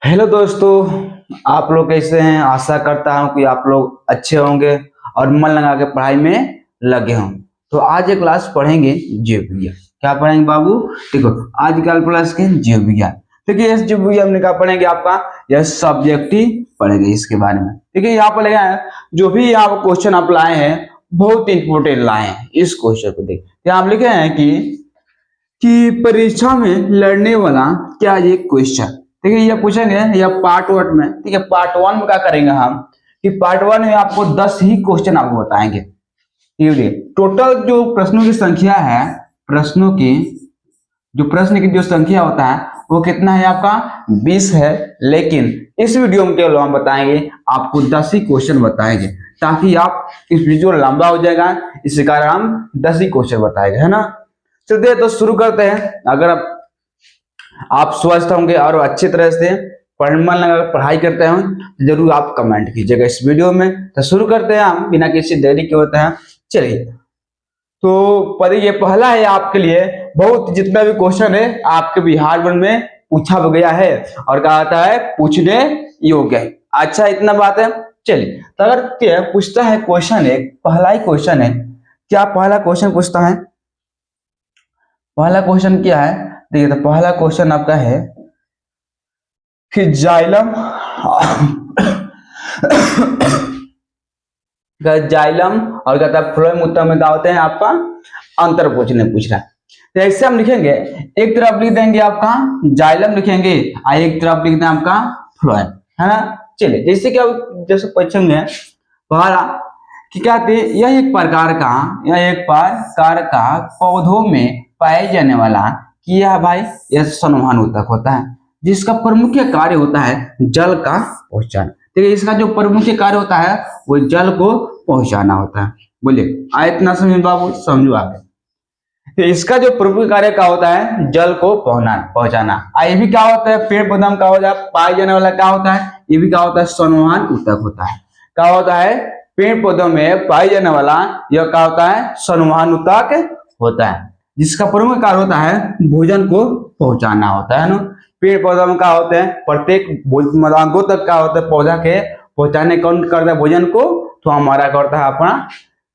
Hello दोस्तों, आप लोग कैसे हैं। आशा करता हूं कि आप लोग अच्छे होंगे और मन लगा के पढ़ाई में लगे हों। तो आज ये क्लास पढ़ेंगे जीव विज्ञान। क्या पढ़ेंगे बाबू? देखो, आज कल क्लास के जीव विज्ञान। देखिए, इस जीव विज्ञान में क्या पढ़ेंगे, आपका यह सब्जेक्ट ही पढ़ेंगे इसके बारे में। देखिए, यहाँ पर लगा है जो भी यहाँ क्वेश्चन आप लाए हैं बहुत इंपोर्टेंट लाए हैं। इस क्वेश्चन को देखिए, यहाँ आप लिखे हैं कि परीक्षा में लड़ने वाला क्या ये क्वेश्चन। देखिए, ये पूछेंगे या पार्ट वन में। ठीक है, पार्ट वन में क्या करेंगे हम कि पार्ट वन में आपको 10 ही क्वेश्चन आपको बताएंगे। ठीक है, टोटल जो प्रश्नों की संख्या है, प्रश्न की जो संख्या होता है वो कितना है आपका 20 है। लेकिन इस वीडियो में केवल हम बताएंगे आपको 10 ही क्वेश्चन बताएंगे, ताकि आप इस वीडियो लंबा हो जाएगा, इसी कारण हम 10 ही क्वेश्चन बताएंगे, है ना। चलिए तो शुरू करते हैं। अगर आप स्वस्थ होंगे और अच्छी तरह से मन लगा पढ़ाई करते हैं तो जरूर आप कमेंट कीजिएगा इस वीडियो में। तो शुरू करते हैं हम बिना किसी देरी के होते हैं। चलिए, तो पर ये पहला है आपके लिए। बहुत जितना भी क्वेश्चन है आपके बिहार बोर्ड में पूछा गया है और कहा आता है पूछने योग्य है। अच्छा, इतना बात है। चलिए, तो अगर पूछता है क्वेश्चन, एक पहला ही क्वेश्चन है। क्या पहला क्वेश्चन पूछता है? पहला क्वेश्चन क्या है? देखिए, तो पहला क्वेश्चन आपका है कि जाइलम और कहता है फ्लोएम उत्तर में क्या होते हैं आपका अंतर पूछ रहा है। तो ऐसे हम लिखेंगे, एक तरफ लिख देंगे आपका जाइलम लिखेंगे और एक तरफ लिख दें आपका फ्लोएम, है ना। चलिए, जैसे पूछेंगे पहला कि क्या थे, यह एक प्रकार का पौधों में पाए जाने वाला कि यह भाई यह संवहन ऊतक होता है, जिसका प्रमुख कार्य होता है जल का पहुंचाना। ठीक है, इसका जो प्रमुख कार्य होता है वो जल को पहुंचाना होता है। बोलिए, आए इतना समझ बाबू, समझो आगे। तो इसका जो प्रमुख कार्य क्या होता है जल को पहुंचाना। ये भी क्या होता है, पेड़ पौधा में क्या होता है पाए जाने वाला क्या होता है, ये भी क्या होता है संवहन ऊतक होता है। क्या होता है, पेड़ पौधों में पाए जाने वाला यह क्या होता है संवहन ऊतक होता है, जिसका प्रमुख कार्य होता है भोजन को पहुंचाना होता है ना। पेड़ पौधों में क्या होते हैं प्रत्येक अंगों तक क्या होता है पौधा के पहुंचाने कौन करता है भोजन को, तो हमारा करता है अपना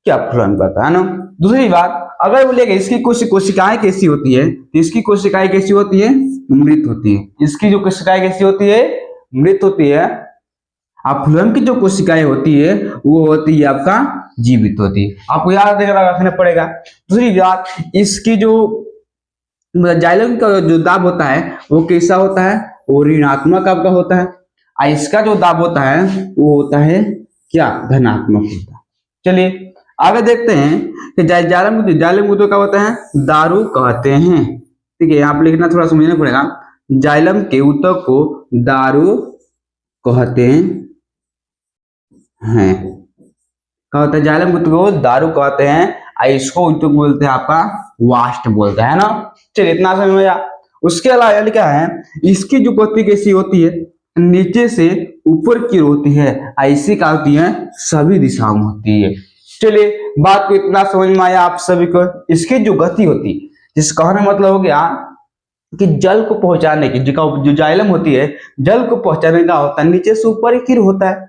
क्या फ्लोएम करता है ना। दूसरी बात, अगर बोलेगा इसकी कोशिकाएं कैसी होती है, तो इसकी कोशिकाएं कैसी होती है मृत होती है। इसकी जो कोशिकाएं कैसी होती है मृत होती है। आप फ्लोएम की जो कोशिकाएं होती है वो होती है आपका जीवित होती है। आपको याद रखना पड़ेगा। दूसरी बात, इसकी जो जाइलम का जो दाब होता है वो कैसा होता है, वो ऋणात्मक आपका होता है। और इसका जो दाब होता है वो होता है क्या धनात्मक होता है। चलिए आगे देखते हैं कि जाइलम को क्या होता है दारू कहते हैं। ठीक है, यहाँ पर लिखना थोड़ा समझना पड़ेगा। जाइलम के ऊतक को दारू कहते हैं। क्या होता है जाइलम ऊतक को दारू कहते हैं और इसको ऊतक बोलते हैं आपका वाष्ट बोलते हैं ना। चलिए, इतना समझ में आया। उसके अलावा लिखा है इसकी जो गति कैसी होती है नीचे से ऊपर की ओर होती है, ऐसी क्या होती है सभी दिशाओं में होती है। चलिए, बात को इतना समझ में आया आप सभी को। इसकी जो गति होती है, जिस कहने मतलब हो गया कि जल को पहुंचाने की जो जाइलम होती है जल को पहुंचाने का होता है नीचे से ऊपर की होता है।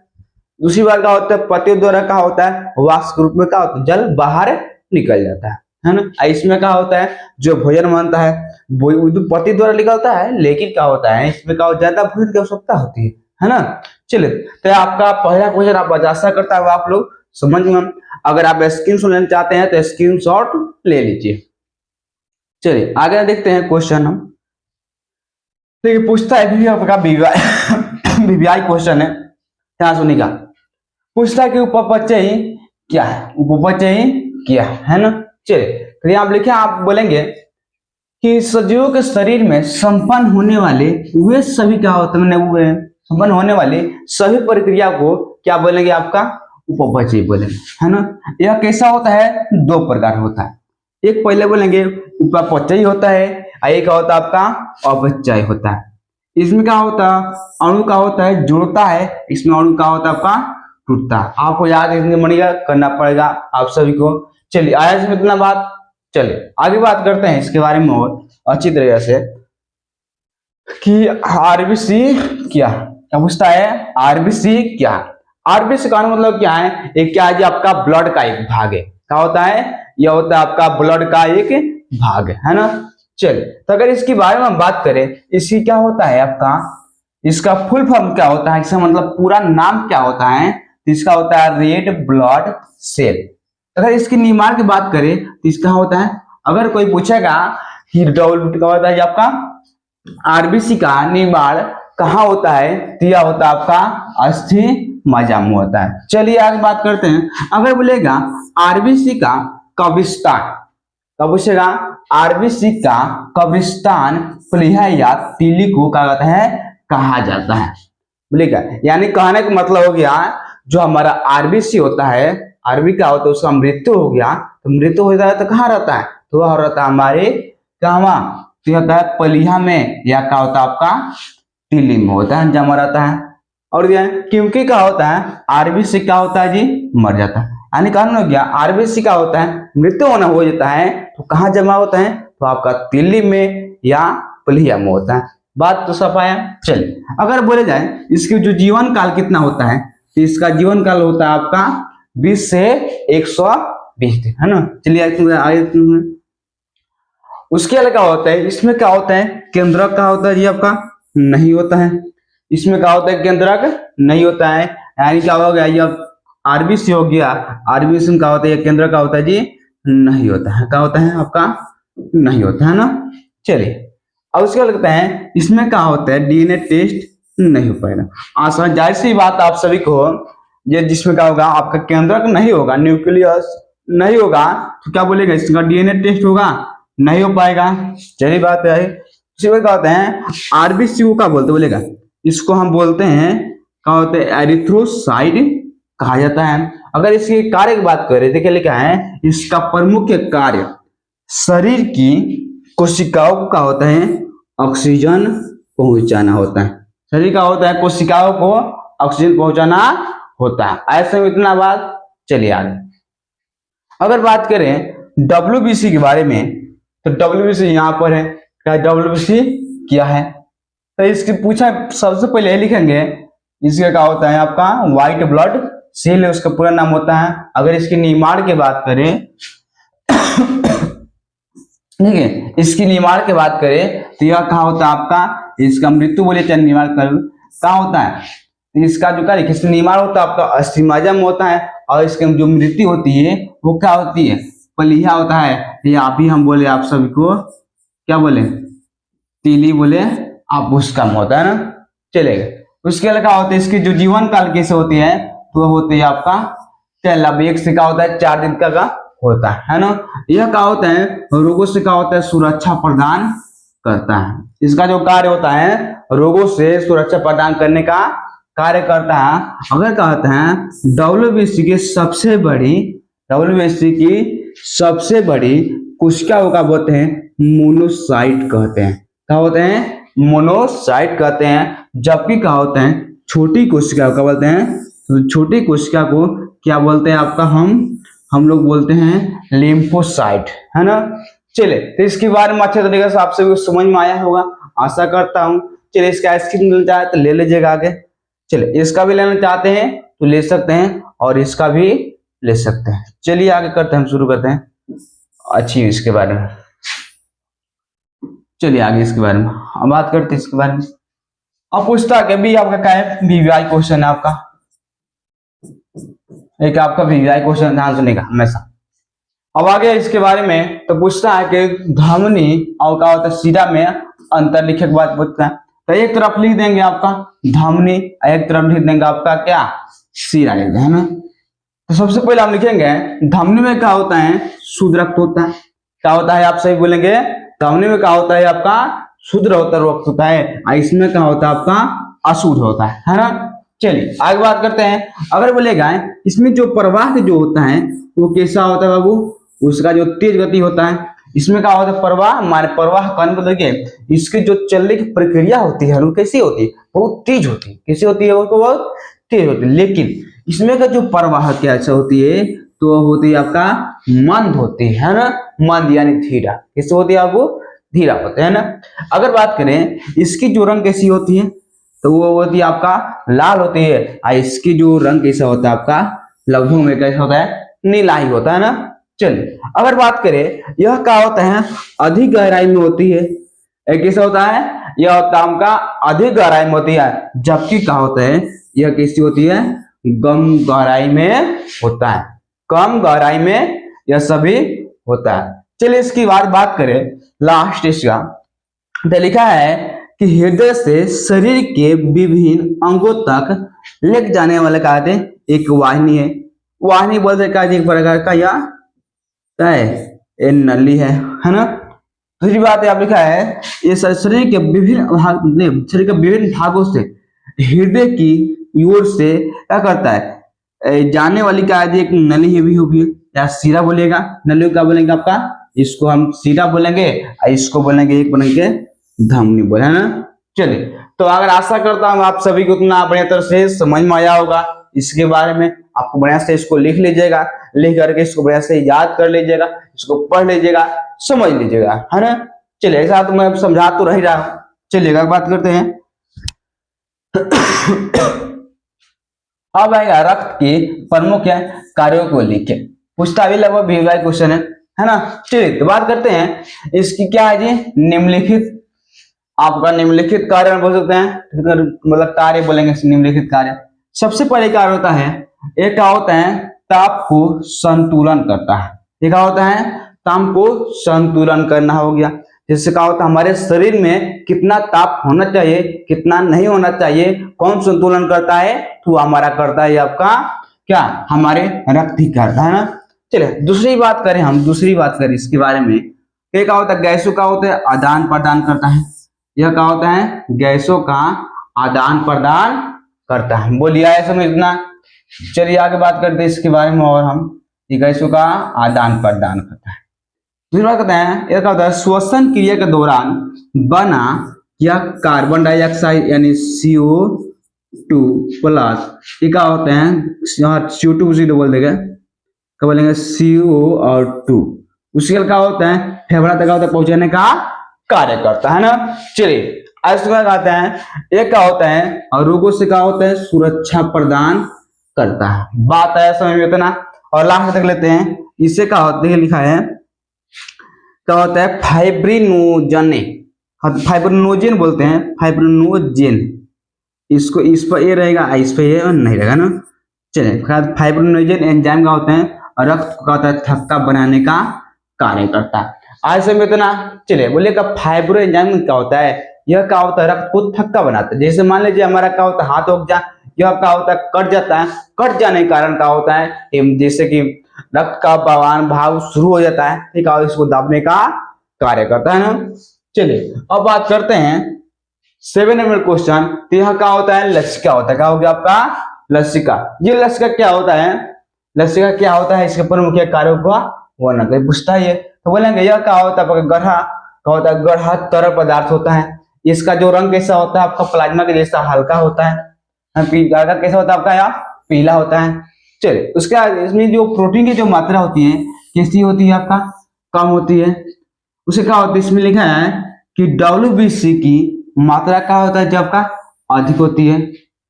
दूसरी बार क्या होता है पतियों द्वारा क्या होता है वाष्प के रूप में क्या होता है जल बाहर निकल जाता है ना। इसमें क्या होता है जो भोजन बनता है पति द्वारा निकलता है, लेकिन क्या होता है इसमें क्या ज्यादा भोजन की आवश्यकता होती है ना। चलिए, तो आपका पहला क्वेश्चन आप आशा करता है आप लोग समझ में। अगर आप स्क्रीनशॉट लेना चाहते हैं तो स्क्रीनशॉट ले लीजिए। चलिए आगे देखते हैं क्वेश्चन हम। देखिए, पूछता है आपका वीवीआई क्वेश्चन है, ध्यान सुनिएगा। पूछता है कि उपपचयी क्या है, उपपचयी क्या है ना। चलिए, तो यहाँ लिखे आप बोलेंगे कि सजीवों के शरीर में संपन्न होने वाले वे सभी क्या होते हैं संपन्न होने वाली सभी प्रक्रिया को क्या बोलेंगे आपका उपपचयी बोलेंगे, है ना। यह कैसा होता है दो प्रकार होता है। एक पहले बोलेंगे उपपचयी होता है और एक होता है आपका अपचयी होता है। इसमें क्या होता है अणु का होता है जुड़ता है, इसमें अणु का होता है आपका टूटता है। आपको याद करना पड़ेगा आप सभी को। चलिए, आया इसमें इतना बात। चलिए आगे बात करते हैं इसके बारे में और अच्छी तरह से। कि आरबीसी क्या क्या पूछता है, आरबीसी क्या। आरबीसी का मतलब क्या है, एक क्या है जी आपका ब्लड का एक भाग है। क्या होता है, यह होता है आपका ब्लड का एक भाग है ना। चलिए, तो अगर इसके बारे में हम बात करें, इसकी क्या होता है आपका, इसका फुल फॉर्म क्या होता है, इसका मतलब पूरा नाम क्या होता है, तो इसका होता है रेड ब्लड सेल। अगर इसके निर्माण की बात करें तो इसका होता है, अगर कोई पूछेगा कि क्या होता है आपका आरबीसी का निर्माण कहाँ होता है, तो यह होता है आपका अस्थि मज्जा में होता है। चलिए आगे बात करते हैं। अगर बोलेगा आरबीसी का कब्रिस्तान, कब पूछेगा आरबीसी का कब्रिस्तान प्लीहा या तीली को क्या कहता है, कहा जाता है। बोलेगा यानी कहने का मतलब हो गया, जो हमारा आरबीसी होता है, आरबी का होता है उसका मृत्यु हो गया, तो मृत्यु हो जाता है तो कहाँ रहता है, तो वह रहता है हमारे कहवा, तो होता है पलिया में, या क्या होता है आपका तीली में होता है, जमा रहता है। और यह क्योंकि क्या होता है आरबीसी क्या होता है जी, मर जाता है। यानी कारण हो गया आरबीसी का होता है मृत्यु होना हो जाता है तो कहाँ जमा होता है, तो आपका तीली में या पलिया में होता है। बात तो सब आया। चलिए, अगर बोले जाए इसके जो जीवन काल कितना होता है, तो इसका जीवन काल होता है आपका 20 से 120 दिन, है ना। चलिए आगे उसके अलग क्या होता है, इसमें क्या होता है केंद्रक का होता है जी आपका नहीं होता है, इसमें क्या होता है केंद्रक नहीं होता है। यानी क्या हो गया, ये आरबीसी हो गया, आरबीसी में क्या होता है केंद्र का होता है जी नहीं होता है, क्या होता है आपका नहीं होता है ना। चलिए, अब उसके लगता है इसमें क्या होता है डीएनए टेस्ट नहीं हो पाएगा। आसान जाहिर सी बात आप सभी को, ये जिसमें क्या होगा आपका केंद्रक नहीं होगा, न्यूक्लियस नहीं होगा, तो क्या बोलेगा इसका डीएनए टेस्ट होगा, नहीं हो पाएगा। चलिए बात है, इसी क्या होते हैं आरबीसी को क्या बोलते बोलेगा, इसको हम बोलते हैं क्या होते हैं एरिथ्रोसाइट कहा जाता है। अगर इसके कार्य की बात करें, देखिए लिखा है इसका प्रमुख कार्य शरीर की कोशिकाओं को क्या होता है ऑक्सीजन पहुंचाना होता है। शरीर का होता है कोशिकाओं को ऑक्सीजन पहुंचाना होता है। ऐसे में इतना बात। चलिए आगे अगर बात करें डब्ल्यूबीसी के बारे में, तो डब्ल्यूबीसी यहाँ पर है। क्या डब्ल्यूबीसी क्या है, तो इसकी पूछा सबसे पहले लिखेंगे इसका क्या होता है आपका व्हाइट ब्लड सेल है, उसका पूरा नाम होता है। अगर इसके निर्माण की बात करें ठीक है, इसकी निर्माण की बात करें तो यह कहा होता है आपका, इसका मृत्यु बोले चाहे निर्माण कर कहा होता है, तो इसका जो कार्य किससे निर्माण होता है आपका अस्थिमज्जा में होता है, और इसके जो मृत्यु होती है वो क्या होती है पलिया होता है। ये आप ही हम बोले आप सभी को क्या बोले तीली बोले, आप उसका होता है ना। चलेगा, उसके अलावा होता है इसकी जो जीवन काल कैसे होती है, तो होते है आपका 1 से क्या होता है 4 दिन का होता है ना। यह क्या होता है रोगों से क्या होता है सुरक्षा प्रदान करता है। इसका जो कार्य होता है रोगों से सुरक्षा प्रदान करने का कार्य करता है। अगर कहते हैं डब्ल्यूबीसी की सबसे बड़ी कोशिका को क्या बोलते हैं मोनोसाइट कहते हैं। क्या होते हैं मोनोसाइट कहते हैं। जबकि क्या होते हैं छोटी कोशिका क्या बोलते हैं, तो छोटी कोशिका को क्या बोलते हैं आपका हम लोग बोलते हैं लिम्फोसाइट, है ना। चले, तो इसके बारे में अच्छे तरीके से आप सभी को समझ में आया होगा, आशा करता हूँ। चलिए, इसका आइसक्रीम मिल जाए तो ले लीजिएगा आगे। चलिए, इसका भी लेना चाहते हैं तो ले सकते हैं, और इसका भी ले सकते हैं। चलिए आगे करते हैं, हम शुरू करते हैं अच्छी इसके बारे में। चलिए आगे इसके बारे में हम बात करते हैं इसके बारे में। अब पूछता है भी आपका क्या है वीवीआई क्वेश्चन है आपका, एक आपका वीवीआई क्वेश्चन ध्यान सुनेगा हमेशा। अब आगे इसके बारे में तो पूछता है कि धमनी और क्या होता है शिरा में अंतर लिखे के बाद पूछता है, तो एक तरफ लिख देंगे आपका धमनी, एक तरफ लिख देंगे आपका क्या शिरा, लिख देंगे है ना। तो सबसे पहले हम लिखेंगे धमनी में क्या होता है शुद्ध रक्त होता है। क्या होता है आप सही बोलेंगे, धमनी में क्या होता है आपका शुद्ध रक्त होता है, और इसमें क्या होता है आपका अशुद्ध होता है ना। चलिए आगे बात करते हैं। अगर बोलेगा इसमें जो प्रवाह जो होता है वो कैसा होता है बाबू, उसका जो तेज गति होता है। इसमें क्या होता है प्रवाह, हमारे प्रवाह कहने को देखिए इसकी जो चलने की प्रक्रिया होती है वो कैसी होती है बहुत तेज होती है। कैसी होती है वो बहुत तेज होती है। लेकिन इसमें का जो प्रवाह कैसे होती है तो होती है आपका मंद होती है ना, मंद यानी धीरा। कैसे होती है आपको धीरा होता है ना। अगर बात करें इसकी जो रंग कैसी होती है तो वो होती है आपका लाल होती है, और इसकी जो रंग कैसा होता है आपका लगभग में कैसा होता है, नीला ही होता है ना। चलिए अगर बात करें यह क्या होता है, अधिक गहराई में होती है, एक कैसा होता है, यह होता है आपका अधिक गहराई में होती है, जबकि क्या होता है यह कैसी होती है, कम गहराई में होता है, कम गहराई में यह सभी होता है। चलिए इसकी बात करें लास्ट इसका, तो लिखा है कि हृदय से शरीर के विभिन्न अंगों तक ले जाने वाले कहते हैं एक वाहिनी है, वाहिनी बोलते हैं एक प्रकार का यह है, ये नली है ना। दूसरी बात है आप लिखा है ये शरीर के विभिन्न भाग, शरीर के विभिन्न भागों से हृदय की ओर से क्या करता है, जाने वाली का एक नली है भी होगी, या सीरा बोलेगा, नली को क्या बोलेंगे आपका, इसको हम सीरा बोलेंगे और इसको बोलेंगे एक बोलेंगे धमनी बोले, है ना। चलिए तो अगर आशा करता हूँ आप सभी को उतना बढ़िया तरह से समझ में आया होगा, इसके बारे में आपको बढ़िया से इसको लिख लीजिएगा, लिख करके इसको बढ़िया से याद कर लीजिएगा, इसको पढ़ लीजिएगा, समझ लीजिएगा, है ना। चलिए ऐसा तो मैं समझा तो रह रहा हूँ। चलिएगा बात करते हैं अब आएगा रक्त के प्रमुख कार्यों को लिखे, पूछता भी लगभग भी क्वेश्चन है ना। चलिए तो बात करते हैं इसकी क्या है जी, निम्नलिखित आपका निम्नलिखित कार्य बोल सकते हैं, मतलब कार्य बोलेंगे निम्नलिखित कार्य। सबसे पहले कार्य होता है एक क्या होता है, ताप को संतुलन करता है, ये क्या होता है, ताप को संतुलन करना हो गया। जिससे क्या होता है हमारे शरीर में कितना ताप होना चाहिए कितना नहीं होना चाहिए, कौन संतुलन करता है, तो हमारा करता है आपका क्या, हमारे रक्त ही करता है ना। चलिए दूसरी बात करें हम, दूसरी बात करें इसके बारे में, ये क्या होता है, गैसों का होता है आदान प्रदान करता है, यह क्या होता है, गैसों का आदान प्रदान करता है, बोलिए आया समझना। चलिए आगे बात करते हैं इसके बारे में, और हम गैसों का आदान प्रदान करता है। दूसरी बात करते हैं यह क्या होता है, श्वसन क्रिया के दौरान बना या कार्बन डाइऑक्साइड यानी CO2 प्लस, ये क्या होते हैं, CO2 उसी बोल देगा, क्या बोलेंगे CO और 2, उसके क्या होता है फेफड़ा तक होता है पहुंचाने का कार्य करता है ना। चलिए ऐसे कहते हैं एक क्या होता है, और रोगों से क्या होता है, सुरक्षा प्रदान करता है, बात है समझ में इतना। और लास्ट तक लेते हैं, इससे क्या होता है, लिखा है क्या होता है, फाइब्रिनोजन, फाइब्रिनोजन बोलते हैं, फाइब्रिनोजन, इसको इस पर ये रहेगा इस पर ये नहीं रहेगा ना। चलिए फाइब्रिनोजन एंजाइम का होते हैं और रक्त को होता है थक्का बनाने का कार्य करता है, आज से इतना। चलिए बोलिए का फाइब्रो एंजाइम क्या होता है, यह क्या होता है, रक्त को थक्का बनाता है। जैसे मान लीजिए हमारा क्या होता है हाथ हो जा, यह क्या होता है कट जाता है, कट जाने के कारण क्या होता है, जैसे कि रक्त का बहाव भाव शुरू हो जाता है, ठीक है, इसको दाबने का कार्य करता है ना। चलिए अब बात करते हैं 7 नंबर क्वेश्चन, तो यह क्या होता है, लसिका होता है, क्या हो गया आपका लसिका। ये लसिका क्या होता है, लसिका क्या होता है, इसके प्रमुख कार्यों का वर्णन कोई पूछता है, तो बोलेंगे यह क्या होता है, गढ़ा क्या होता है, गढ़ा तरल पदार्थ होता है, इसका जो रंग कैसा होता है आपका प्लाज्मा के जैसा हल्का होता है, गढ़ा कैसा होता है आपका या पीला होता है। चलिए उसके बाद इसमें जो प्रोटीन की जो मात्रा होती है कैसी होती है आपका, कम होती है। उसे क्या होता है, इसमें लिखा है कि WBC की मात्रा क्या होता है, जब का अधिक होती है।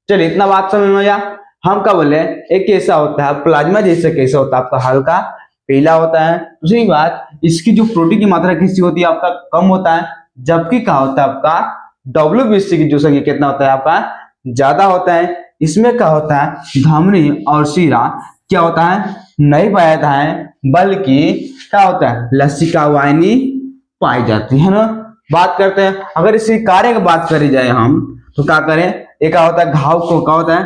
चलिए इतना बात समझ में आया। हम क्या बोले, एक कैसा होता है प्लाज्मा जैसे कैसा होता है आपका हल्का पीला होता है। दूसरी बात इसकी जो प्रोटीन की मात्रा कैसी होती है आपका कम होता है, जबकि क्या होता है आपका WBC की जो संख्या कितना होता है आपका ज्यादा होता है। इसमें क्या होता है धमनी और शीरा क्या होता है नहीं पाया जाता है, बल्कि क्या होता है लसिका वाहिनी पाई जाती है ना। बात करते हैं अगर इसी कार्य की बात करी जाए हम, तो क्या करें, एक क्या होता है घाव को क्या होता है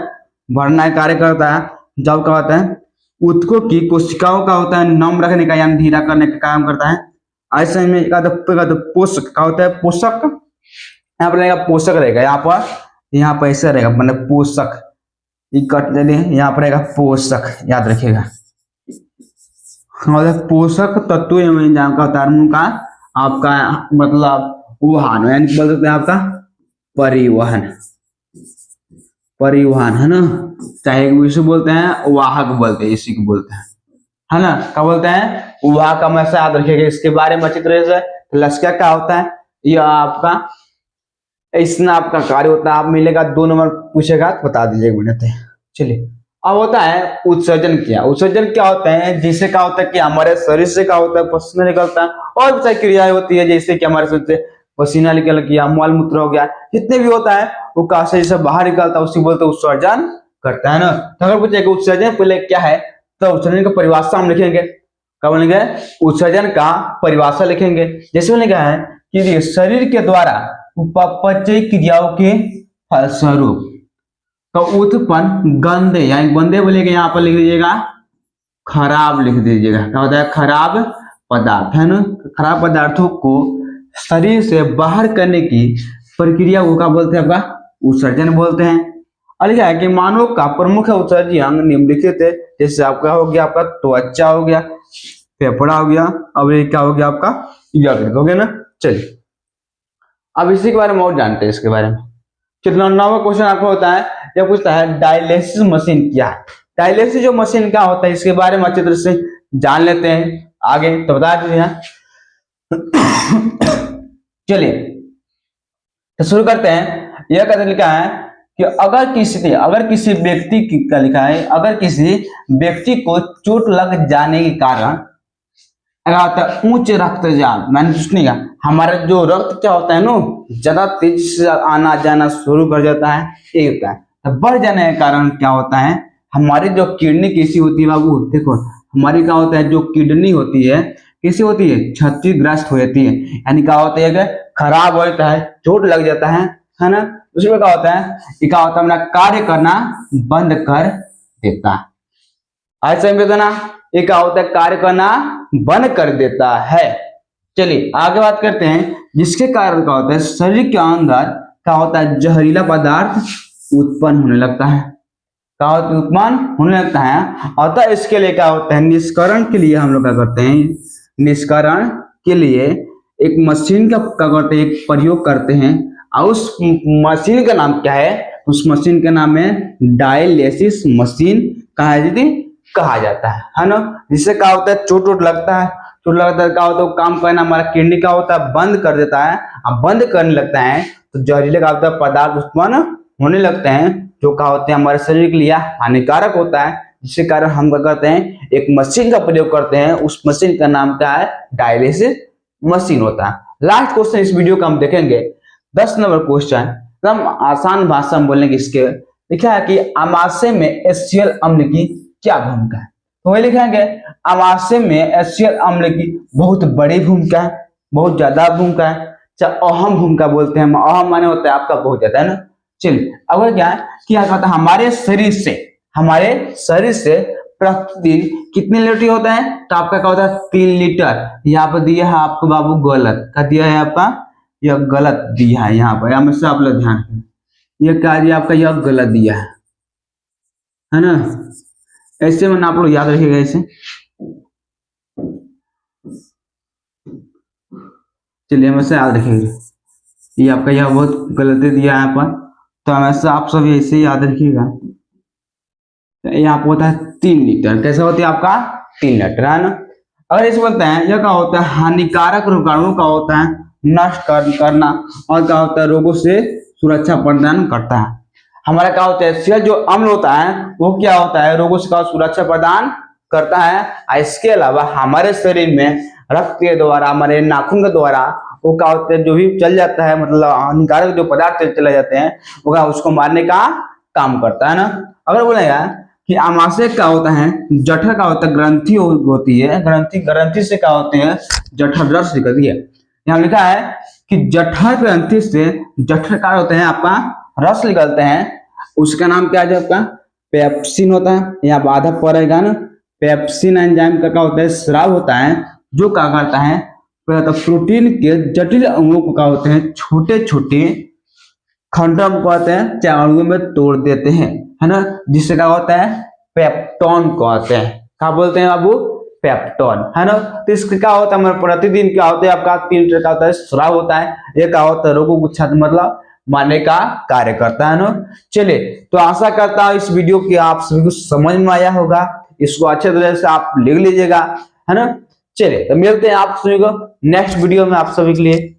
भरना कार्य करता है, जब क्या होता है उत्तकों की कोशिकाओं का होता है नम रखने का यानी ढीला करने का काम करता है। ऐसे में पोषक क्या होता है, पोषक यहाँ पर रहेगा, पोषक रहेगा यहाँ पर ऐसा रहेगा, मतलब पोषक यहाँ पर रहेगा पोषक, याद रखिएगा। पोषक तत्व एंजाइम का होता है का आपका मतलब वाहन, यानी बोल सकते हैं आपका परिवहन, परिवहन है ना, चाहे इसे बोलते हैं वाहक बोलते हैं, इसी को बोलते हैं है ना, क्या बोलते हैं वाहक, हमेशा याद रखिएगा। इसके बारे में अच्छी तरह से लसिका क्या होता है, यह आपका स्नाप का कार्य होता है। आप मिलेगा 2 नंबर पूछेगा तो बता दीजिएगा मिनट है। चलिए अब होता है उत्सर्जन क्रिया। उत्सर्जन क्या होता है, जिससे क्या होता है कि हमारे शरीर से क्या होता है पसीना निकलता है, और भी सारी क्रियाएं होती है जैसे कि हमारे शरीर से पसीना निकल गया, मल मूत्र हो गया, जितने भी होता है वो कहा से जैसे बाहर निकलता है उसी बोलते उत्सर्जन करता है ना। तो अगर पूछेगा उत्सर्जन पहले क्या है, तो उत्सर्जन का परिभाषा हम लिखेंगे। क्या बोलेंगे, उत्सर्जन का परिभाषा लिखेंगे। जैसे लिखा है कि शरीर के द्वारा उपापचय क्रियाओं के फलस्वरूप तो उत्पन्न गंदे, यानी गंदे बोलेंगे यहाँ पर लिख दीजिएगा खराब, लिख दीजिएगा क्या होता है खराब पदार्थ है ना। खराब पदार्थों को शरीर से बाहर करने की प्रक्रिया को क्या बोलते हैं, आपका उत्सर्जन बोलते हैं। और लिखा है कि मानव का प्रमुख उत्सर्जी अंग निम्नलिखित है, जैसे आपका हो गया आपका त्वचा हो गया, फेफड़ा हो गया, अब ये क्या हो गया आपका यकृत हो गया ना। चलिए अब इसी के बारे में और जानते हैं इसके बारे में। कितना 9वां क्वेश्चन आपको होता है, यह पूछता है डायलिसिस मशीन क्या है। डायलिसिस जो मशीन क्या होता है इसके बारे में अच्छी तरह से जान लेते हैं आगे, तो बता दीजिए। चलिए तो शुरू करते हैं। यह कहते लिखा है कि अगर किसी व्यक्ति की क्या लिखा है, अगर किसी व्यक्ति को चोट लग जाने के कारण उच्च रक्तचाप, मैंने सुनिएगा हमारा जो रक्त क्या होता है ना ज्यादा तेजी से आना जाना शुरू कर जाता है, ये होता है। तो बढ़ जाने के कारण क्या होता है, हमारी जो किडनी कैसी होती है बाबू, देखो हमारी क्या होता है जो किडनी होती है कैसी होती है, क्षतिग्रस्त हो जाती है, यानी क्या होता है कि खराब हो जाता है, चोट लग जाता है ना। उसमें क्या होता है, ये क्या होता है अपना कार्य करना बंद कर देता है। आज समझे तो ना, ये क्या होता है कार्य करना बंद कर देता है। चलिए आगे बात करते हैं, जिसके कारण क्या होता है शरीर के अंदर क्या होता है जहरीला पदार्थ उत्पन्न होने लगता है, क्या होता है उत्पन्न होने लगता है। अतः इसके लिए क्या होता है निष्करण के लिए हम लोग क्या करते हैं, निष्करण के लिए एक मशीन का क्या करते हैं एक प्रयोग करते हैं, और उस मशीन का नाम क्या है, उस मशीन का नाम है डायलिसिस मशीन कहा जाता है ना। जिससे क्या होता है चोट लगता है, चोट लगता है क्या होता है काम करना हमारा किडनी क्या होता है बंद कर देता है। अब बंद करने लगता है तो जहरीले क्या होता है पदार्थ उत्पन्न होने लगते हैं, जो क्या होते हैं हमारे शरीर के लिए हानिकारक होता है। जिसके कारण हम क्या करते हैं एक मशीन का प्रयोग करते हैं, उस मशीन का नाम क्या है डायलिसिस मशीन होता है। लास्ट क्वेश्चन इस वीडियो का हम देखेंगे 10 नंबर क्वेश्चन, एकदम आसान भाषा में बोलने की इसके लिखा है कि अमाशय में एचसीएल अम्ल की क्या भूमिका है। तो वही लिखेंगे अमाशय में एचसीएल अम्ल की बहुत बड़ी भूमिका है, बहुत ज्यादा भूमिका है, चाहे अहम भूमिका बोलते हैं, अहम माने होता है आपका बहुत ज्यादा है ना। चलिए अगर क्या कहता है हमारे शरीर से प्रतिदिन कितने लीटर होता है, तो आपका क्या होता है 3 लीटर। यहाँ पर दिया है आपको बाबू गलत, क्या दिया है आपका यह गलत दिया है, यहाँ पर हमेशा आप लोग ध्यान रखें, यह क्या दिया आपका यह गलत दिया है ना। ऐसे में आप लोग याद रखिएगा ऐसे। चलिए हमेशा याद रखिएगा, ये आपका यह बहुत गलती दिया है यहाँ पर, तो हमेशा आप सब ऐसे याद रखिएगा। यहाँ पर होता है 3 लीटर, कैसे होती है आपका 3 लीटर है ना। अगर इसे बोलते हैं यह क्या होता है हानिकारक रोगाणुओं का होता है नष्ट करना, और क्या होता है रोगों से सुरक्षा प्रदान करता है। हमारा क्या होता है सेल जो अम्ल होता है वो क्या होता है रोगों से सुरक्षा प्रदान करता है। इसके अलावा हमारे शरीर में रक्त के द्वारा हमारे नाखून के द्वारा वो क्या होता है जो भी चल जाता है, मतलब हानिकारक जो पदार्थ चले जाते हैं वो उसको मारने का काम करता है ना। अगर बोलेगा कि अमाशय क्या होता है जठर का होता है ग्रंथि होती है, ग्रंथि से क्या होते हैं जठर रस निकलती है। यहाँ लिखा है कि जठर ग्रंथि से जठर का होते हैं आपका रस निकलते हैं, उसका नाम क्या है आपका पेप्सिन होता है। यहाँ आधा पड़ेगा ना, पेप्सिन एंजाइम का क्या होता है स्राव होता है, जो क्या करता है प्रोटीन के जटिल अंगों को क्या होते हैं छोटे छोटे खंडों को कहते हैं चाहे अणुओं में तोड़ देते हैं है ना, जिससे क्या होता है पेप्टोन कहते हैं। क्या बोलते हैं बाबू पेप्टोन है ना। तो इसका क्या होता है प्रतिदिन क्या होता है आपका 3 लीटर का होता है स्राव होता है, ये क्या होता है रोगों को मतलब मारने का कार्य करता है ना। चलिए तो आशा करता हूं इस वीडियो की आप सभी को समझ में आया होगा, इसको अच्छे तरह से आप लिख लीजिएगा है ना। चलिए तो मिलते हैं आप सभी को नेक्स्ट वीडियो में आप सभी के लिए।